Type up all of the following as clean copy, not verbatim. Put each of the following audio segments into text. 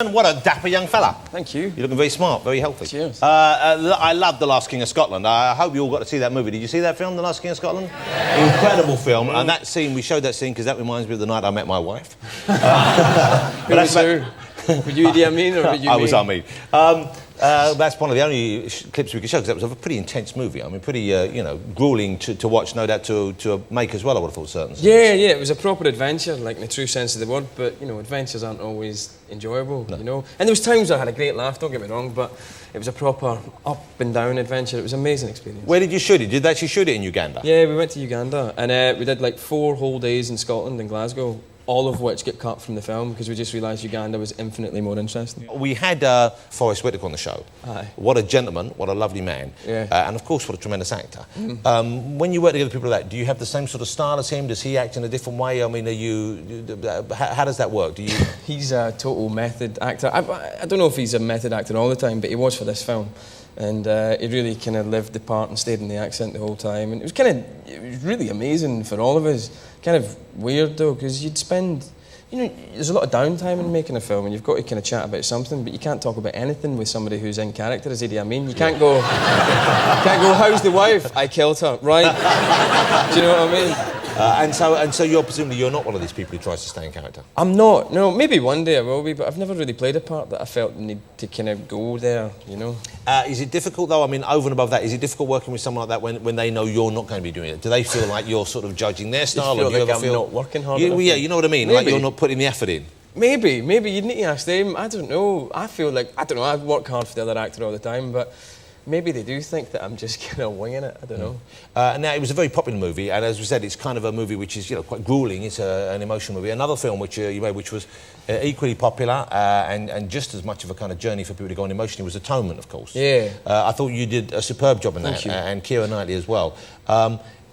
What a dapper young fella. Thank you. You're looking very smart, very healthy. Cheers. I love The Last King of Scotland. I hope you all got to see that movie. Did you see that film, The Last King of Scotland? Incredible film. And that scene, we showed that scene because that reminds me of the night I met my wife. Who was who? Were you Idi Amin or were you I was Amin. That's one of the only clips we could show because that was a pretty intense movie. I mean, pretty, you know, gruelling to watch, no doubt, to make as well, I would have thought, certain scenes. Yeah, it was a proper adventure, like in the true sense of the word, but, you know, adventures aren't always enjoyable, you know. And there was times I had a great laugh, don't get me wrong, but it was a proper up and down adventure. It was an amazing experience. Where did you shoot it? Did they actually shoot it in Uganda? Yeah, we went to Uganda, and we did like 4 whole days in Scotland, in Glasgow, all of which get cut from the film because we just realised Uganda was infinitely more interesting. We had Forrest Whitaker on the show. Aye. What a gentleman, what a lovely man. Yeah. And of course, what a tremendous actor. When you work together with people like that, do you have the same sort of style as him? Does he act in a different way? I mean, how does that work? Do you? He's a total method actor. I don't know if he's a method actor all the time, but he was for this film. And he really kind of lived the part and stayed in the accent the whole time. And it was really amazing for all of us. Kind of weird though, because you'd spend, you know, there's a lot of downtime in making a film and you've got to kind of chat about something, but you can't talk about anything with somebody who's in character as Idi Amin. You can't go, how's the wife? I killed her, right? Do you know what I mean? And so you're presumably you're not one of these people who tries to stay in character? I'm not, no, maybe one day I will be, but I've never really played a part that I felt the need to kind of go there, you know? Is it difficult though, I mean, over and above that, is it difficult working with someone like that when they know you're not going to be doing it? Do they feel like you're sort of judging their style? You feel or do you like ever I'm feel not working hard enough? Yeah, you know what I mean? Maybe. Like you're not putting the effort in. Maybe you'd need to ask them. I don't know. I feel like, I don't know, I work hard for the other actor all the time, but maybe they do think that I'm just kind of winging it. I don't know. Now, it was a very popular movie, and as we said, it's kind of a movie which is, you know, quite gruelling. It's an emotional movie. Another film which you made, which was equally popular and just as much of a kind of journey for people to go on emotionally, was Atonement, of course. Yeah. I thought you did a superb job in that, and Keira Knightley as well.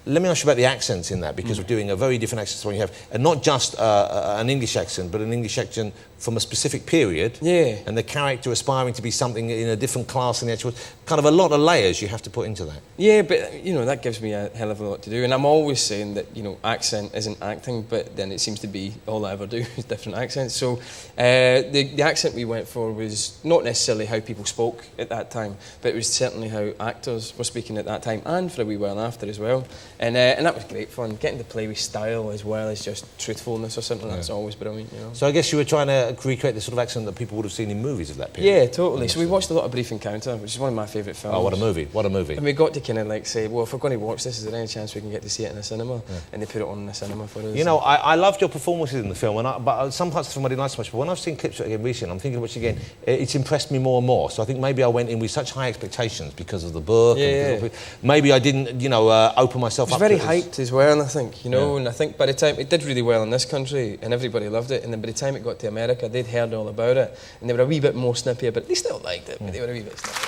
Let me ask you about the accents in that, because we're doing a very different accent to what you have. And not just an English accent, but an English accent from a specific period. Yeah. And the character aspiring to be something in a different class than the actual... Kind of a lot of layers you have to put into that. Yeah, but, you know, that gives me a hell of a lot to do. And I'm always saying that, you know, accent isn't acting, but then it seems to be all I ever do is different accents. So the accent we went for was not necessarily how people spoke at that time, but it was certainly how actors were speaking at that time, and for a wee while after as well. And that was great fun, getting to play with style as well as just truthfulness or something. That's always brilliant, you know. So I guess you were trying to recreate the sort of accent that people would have seen in movies of that period. Yeah, totally. So we watched a lot of Brief Encounter, which is one of my favourite films. Oh, what a movie, what a movie. And we got to kind of like say, well, if we're going to watch this, is there any chance we can get to see it in a cinema? Yeah. And they put it on in the cinema for us. You know, I loved your performances in the film, but some parts of the film I didn't like so much, but when I've seen clips of it again recently, I'm thinking of it again, it's impressed me more and more. So I think maybe I went in with such high expectations because of the book. Yeah, maybe I didn't, you know, open myself up. It was very hyped as well, I think, you know, and I think by the time, it did really well in this country and everybody loved it, and then by the time it got to America, they'd heard all about it, and they were a wee bit more snippy, but they still liked it, but they were a wee bit snippy.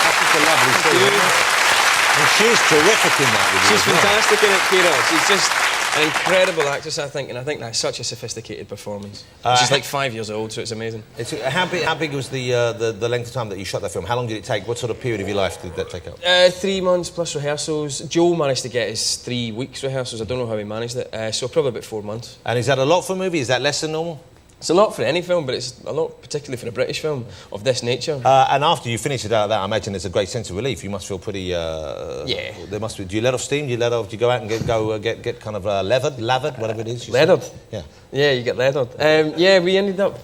That's just a lovely scene. And she's terrific in that. She's fantastic in it, Keira. She's just an incredible actress, I think, and I think that's such a sophisticated performance. She's like 5 years old, so it's amazing. How big was the length of time that you shot that film? How long did it take? What sort of period of your life did that take up? 3 months plus rehearsals. Joe managed to get his 3 weeks rehearsals. I don't know how he managed it. So probably about 4 months. And is that a lot for a movie? Is that less than normal? It's a lot for any film, but it's a lot particularly for a British film of this nature. And after you finish it out of that, I imagine there's a great sense of relief. You must feel pretty... yeah. There must be... Do you let off steam? Do you go out and get kind of lathered, whatever it is? Leathered? Yeah. Yeah, you get leathered. Yeah, we ended up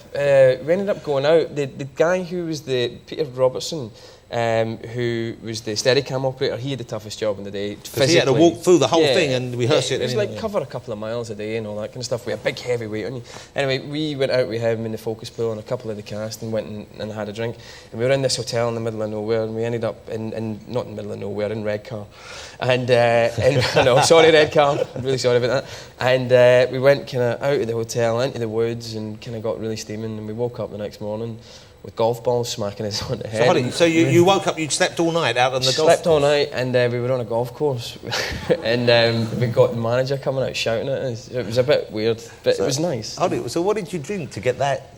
going out. The guy who was Peter Robertson, who was the Steadicam operator, he had the toughest job in the day. Because he had to walk through the whole thing and rehearse it. It was like cover a couple of miles a day and all that kind of stuff. We had a big heavy weight on you. Anyway, we went out with him in the focus pool and a couple of the cast and went and had a drink. And we were in this hotel in the middle of nowhere, and we ended up not in the middle of nowhere, in Redcar. And no, sorry Redcar, I'm really sorry about that. And we went kind of out of the hotel into the woods and kind of got really steaming, and we woke up the next morning with golf balls smacking us on the head. So you you woke up, you'd slept all night out on the golf course? Slept all night, and we were on a golf course, and we got the manager coming out shouting at us. It was a bit weird, but it was nice. So what did you drink to get that,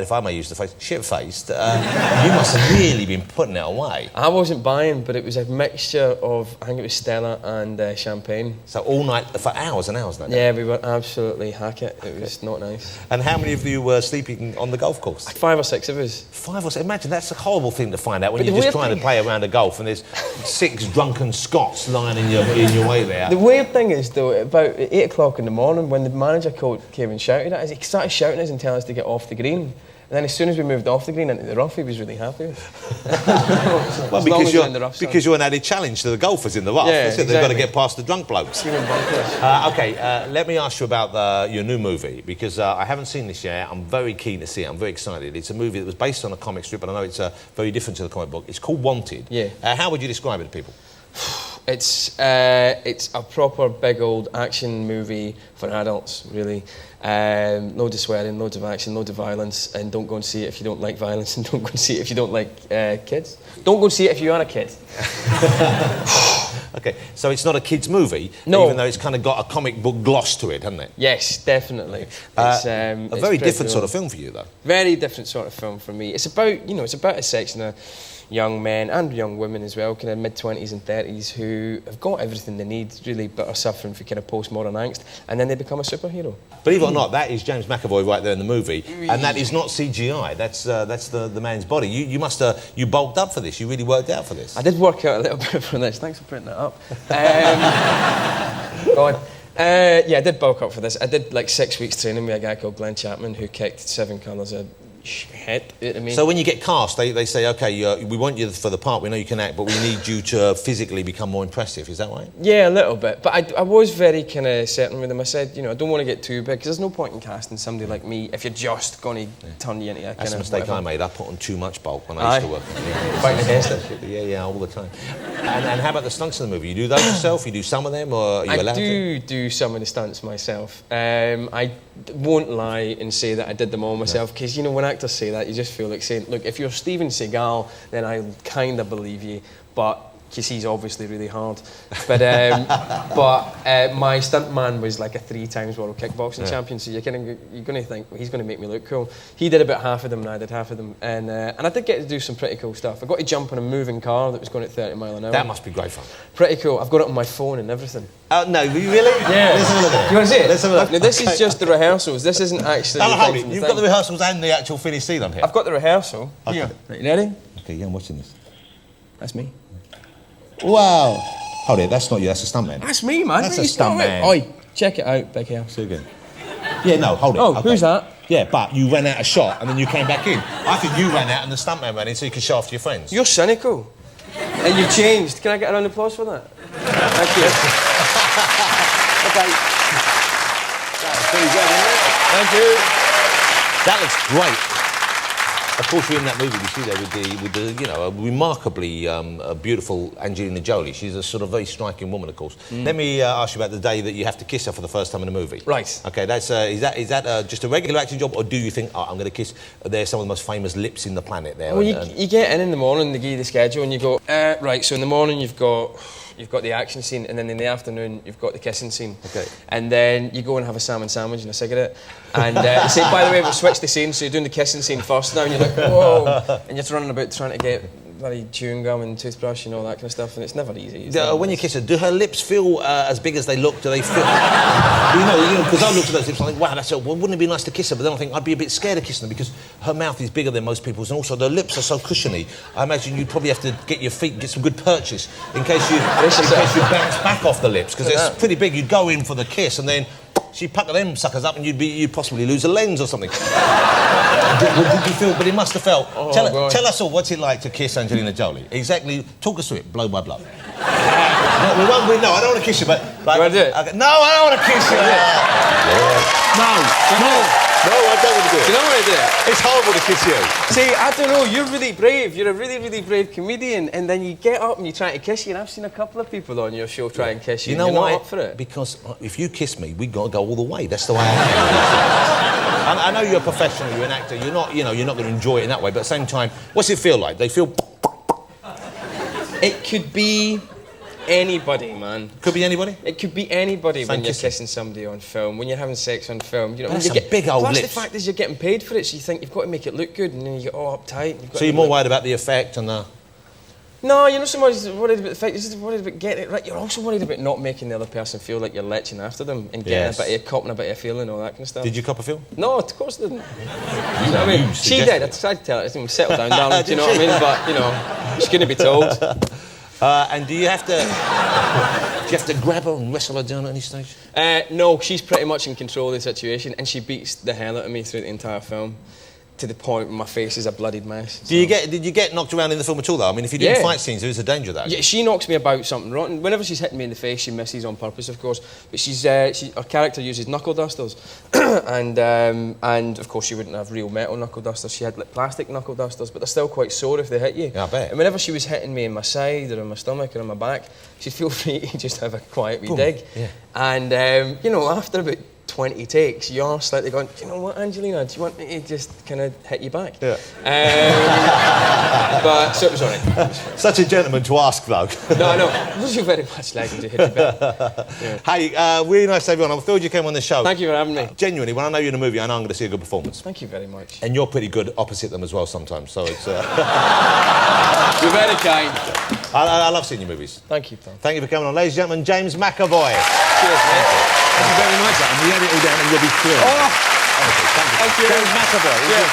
if I may use the phrase, shit-faced? You must have really been putting it away. I wasn't buying, but it was a mixture of, I think it was Stella and champagne. So all night, for hours and hours that day? Yeah, we were absolutely hackett. It was not nice. And how many of you were sleeping on the golf course? 5 or 6 of us. 5 or 6? Imagine, that's a horrible thing to find out when you're just trying to play around a golf and there's 6 drunken Scots lying in your way there. The weird thing is, though, about 8 o'clock in the morning, when the manager came and shouted at us, he started shouting at us and telling us to get off the green. And then as soon as we moved off the green into the rough, he was really happy. Well, because you're an added challenge to the golfers in the rough. Yeah, That's it. exactly. They've got to get past the drunk blokes. Okay, Let me ask you about your new movie, because I haven't seen this yet. I'm very keen to see it. I'm very excited. It's a movie that was based on a comic strip, and I know it's very different to the comic book. It's called Wanted. Yeah. How would you describe it to people? It's a proper big old action movie for adults, really. Loads of swearing, loads of action, loads of violence, and don't go and see it if you don't like violence, and don't go and see it if you don't like kids. Don't go and see it if you are a kid. Okay, so it's not a kids' movie, no. Even though it's kind of got a comic book gloss to it, hasn't it? Yes, definitely. It's a very different sort of film for you, though. Very different sort of film for me. It's about, it's about a section of young men and young women as well, kind of mid-20s and 30s, who have got everything they need, really, but are suffering from kind of postmodern angst, and then they become a superhero. Believe it or not, that is James McAvoy right there in the movie, and that is not CGI. That's the man's body. You must you bulked up for this. You really worked out for this. I did work out a little bit for this. Thanks for printing that up. Go on. Yeah, I did bulk up for this. I did like 6 weeks training with a guy called Glenn Chapman, who kicked 7 colours of shit out of me. So when you get cast, they say, okay, we want you for the part, we know you can act, but we need you to physically become more impressive, is that right? Yeah, a little bit, but I was very kind of certain with them. I said, I don't want to get too big, because there's no point in casting somebody like me if you're just going to turn you into a kind of... That's a mistake I made. I put on too much bulk when I used to work. Fighting against it. Yeah, all the time. And how about the stunts in the movie? You do those yourself? You do some of them, or are you allowed to? I do some of the stunts myself. I won't lie and say that I did them all myself, because, when actors say that, you just feel like saying, look, if you're Steven Seagal, then I kind of believe you, but because he's obviously really hard. But my stuntman was like a 3 times world kickboxing champion, so you're going to think, well, he's going to make me look cool. He did about half of them, and I did half of them, and I did get to do some pretty cool stuff. I got to jump on a moving car that was going at 30 miles an hour. That must be great fun. Pretty cool. I've got it on my phone and everything. No, really? Yeah. Let's have a look at it. Do you want to see it? Let's have a look. Now, this is just the rehearsals. This isn't actually the hold thing it. from the You've thing. got the rehearsals and the actual finished scene on here. I've got the rehearsal. Okay. Here. Right, you ready? Okay, yeah, I'm watching this. That's me. Wow. Hold it, that's not you, that's a stuntman. That's me, man. That's a stuntman. Oi, check it out, big house. So again. Yeah, no, hold it. Oh, okay. Who's that? Yeah, but you ran out a shot and then you came back in. I think you ran out and the stuntman ran in so you could show off to your friends. You're cynical. And you've changed. Can I get a round of applause for that? Thank you. Okay. That's pretty good, isn't it? Thank you. That looks great. Of course, you're in that movie. You see there with the a remarkably beautiful Angelina Jolie. She's a sort of very striking woman, of course. Let me ask you about the day that you have to kiss her for the first time in a movie. Right. Okay. That's is that just a regular acting job, or do you think, I'm going to kiss? They're some of the most famous lips in the planet. There. Well, you get in the morning, they give you the schedule, and you go right. So in the morning you've got the action scene, and then in the afternoon you've got the kissing scene. Okay. And then you go and have a salmon sandwich and a cigarette. And they say, by the way, we'll switch the scene, so you're doing the kissing scene first now, and you're like, whoa. And you're just running about trying to get bloody chewing gum and toothbrush and all that kind of stuff, and it's never easy. When you kiss her, do her lips feel as big as they look? Do they feel... because I looked at those lips and I think, wow, wouldn't it be nice to kiss her? But then I think I'd be a bit scared of kissing her because her mouth is bigger than most people's, and also the lips are so cushiony. I imagine you'd probably have to get some good purchase in case you bounce back off the lips, because it's pretty big. You'd go in for the kiss and then she'd pucker them suckers up and you'd possibly lose a lens or something. Did you feel? But it must have felt. Tell us all, what's it like to kiss Angelina Jolie? Exactly. Talk us through it, blow by blow. No, I don't want to kiss you, but... You want to do it? No, I don't want to kiss you. No, I don't want to do it. Do you don't want to do it? It's horrible to kiss you. See, I don't know, you're really brave. You're a really, really brave comedian, and then you get up and you try to kiss you, and I've seen a couple of people on your show try and kiss you. You know why? why? Not up for it. Because if you kiss me, we've got to go all the way. That's the way I am. I know you're a professional, you're an actor. You're not going to enjoy it in that way. But at the same time, what's it feel like? They feel. It could be anybody, man. Could be anybody? It could be anybody when you're kissing. kissing somebody on film, when you're having sex on film. You know, That's when you some big old plus lips. the fact is you're getting paid for it, so you think you've got to make it look good, and then you get all uptight. So you're more worried about the effect and the... No, you're not so much worried about the fact, you're just worried about getting it right. You're also worried about not making the other person feel like you're leching after them and getting a bit of copping a bit of feeling, all that kind of stuff. Did you cop a feel? No, of course I didn't. You know what I mean? She did. I tried to tell her, settle down, darling, do you know what I mean? But, you know, she couldn't be told. And do you have to grab her and wrestle her down at any stage? No, she's pretty much in control of the situation, and she beats the hell out of me through the entire film, to the point where my face is a bloodied mess. So. Did you get knocked around in the film at all, though? I mean, if you're doing fight scenes, there is a danger of that. Yeah, she knocks me about something rotten. Whenever she's hitting me in the face, she misses on purpose, of course. But her character uses knuckle dusters, and of course she wouldn't have real metal knuckle dusters. She had like plastic knuckle dusters, but they're still quite sore if they hit you. Yeah, I bet. And whenever she was hitting me in my side or in my stomach or in my back, she'd feel free to just have a quiet wee dig. Yeah. And you know, after about 20 takes, you are slightly going, you know what, Angelina, do you want me to just kind of hit you back? Yeah. But, so it was all right. Such a gentleman to ask, though. No, it was very much like to hit you back. Yeah. Hey, really nice to have you on. I'm thrilled you came on the show. Thank you for having me. Genuinely, when I know you're in a movie, I know I'm going to see a good performance. Thank you very much. And you're pretty good opposite them as well sometimes, so it's... You're very kind. I love seeing your movies. Thank you, Tom. Thank you for coming on. Ladies and gentlemen, James McAvoy. Cheers, mate. Thank you very much, and we edit it all down and you'll be thrilled. Oh, thank you. James McAvoy. Yeah.